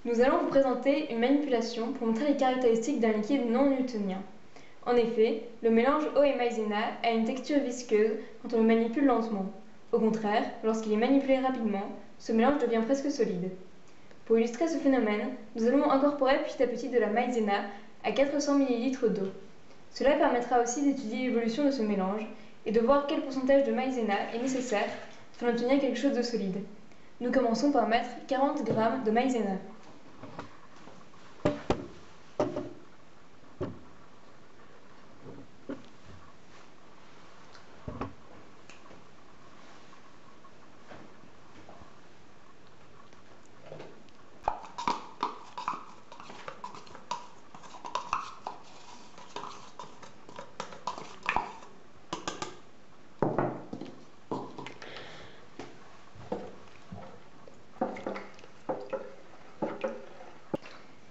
Nous allons vous présenter une manipulation pour montrer les caractéristiques d'un liquide non newtonien. En effet, le mélange eau et maïzena a une texture visqueuse quand on le manipule lentement. Au contraire, lorsqu'il est manipulé rapidement, ce mélange devient presque solide. Pour illustrer ce phénomène, nous allons incorporer petit à petit de la maïzena à 400 ml d'eau. Cela permettra aussi d'étudier l'évolution de ce mélange et de voir quel pourcentage de maïzena est nécessaire afin d'obtenir quelque chose de solide. Nous commençons par mettre 40 g de maïzena.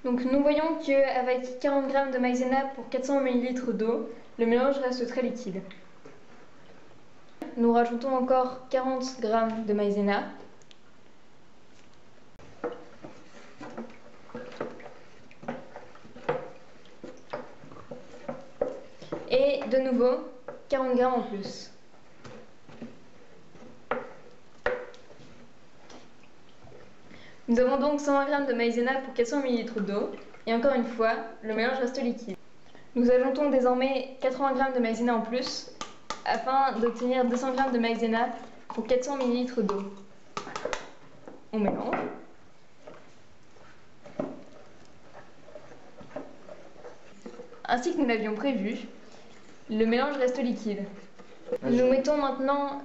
Donc nous voyons qu'avec 40 g de maïzena pour 400 ml d'eau, le mélange reste très liquide. Nous rajoutons encore 40 g de maïzena. Et de nouveau 40 g en plus. Nous avons donc 120 g de maïzena pour 400 ml d'eau, et encore une fois, le mélange reste liquide. Nous ajoutons désormais 80 g de maïzena en plus, afin d'obtenir 200 g de maïzena pour 400 ml d'eau. On mélange. Ainsi que nous l'avions prévu, le mélange reste liquide. Nous mettons maintenant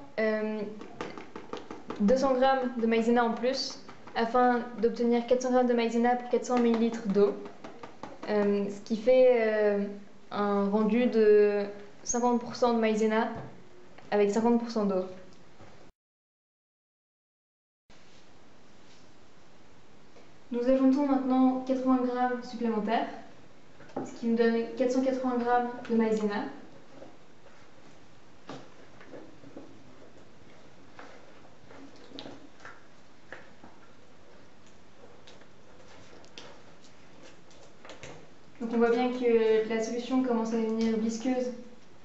200 g de maïzena en plus, afin d'obtenir 400 g de maïzena pour 400 ml d'eau, ce qui fait un rendu de 50% de maïzena avec 50% d'eau. Nous ajoutons maintenant 80 g supplémentaires, ce qui nous donne 480 g de maïzena. Donc on voit bien que la solution commence à devenir visqueuse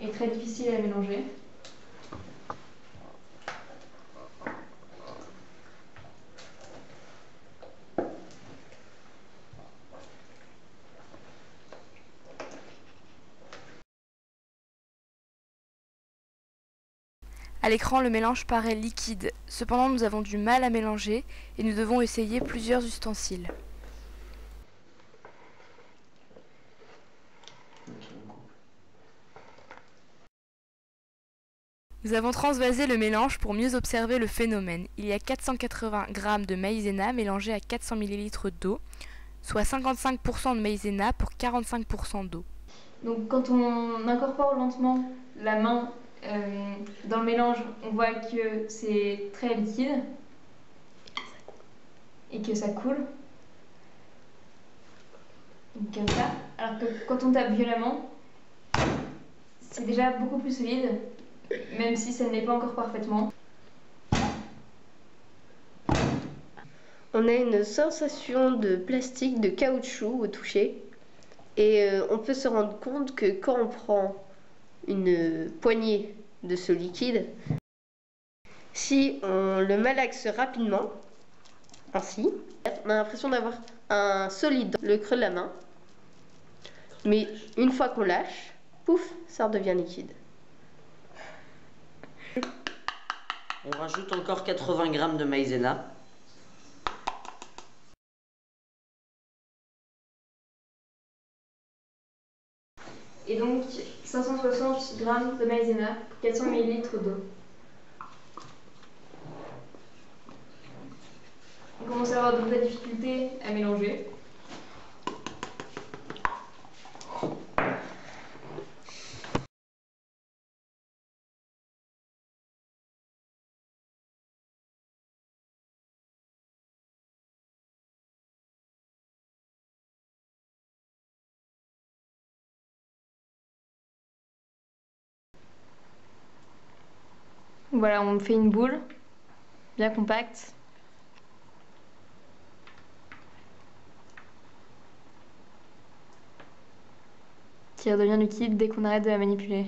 et très difficile à mélanger. À l'écran, le mélange paraît liquide. Cependant, nous avons du mal à mélanger et nous devons essayer plusieurs ustensiles. Nous avons transvasé le mélange pour mieux observer le phénomène. Il y a 480 g de maïzena mélangé à 400 ml d'eau, soit 55% de maïzena pour 45% d'eau. Donc quand on incorpore lentement la main dans le mélange, on voit que c'est très liquide et que ça coule. Donc comme ça. Alors que quand on tape violemment, c'est déjà beaucoup plus solide, même si ça ne l'est pas encore parfaitement. On a une sensation de plastique, de caoutchouc au toucher. Et on peut se rendre compte que quand on prend une poignée de ce liquide, si on le malaxe rapidement, ainsi, on a l'impression d'avoir un solide dans le creux de la main. Mais une fois qu'on lâche, pouf, ça redevient liquide. On rajoute encore 80 g de maïzena. Et donc 560 g de maïzena pour 400 ml d'eau. On commence à avoir de vraies difficultés à mélanger. Voilà, on fait une boule bien compacte. qui redevient liquide dès qu'on arrête de la manipuler.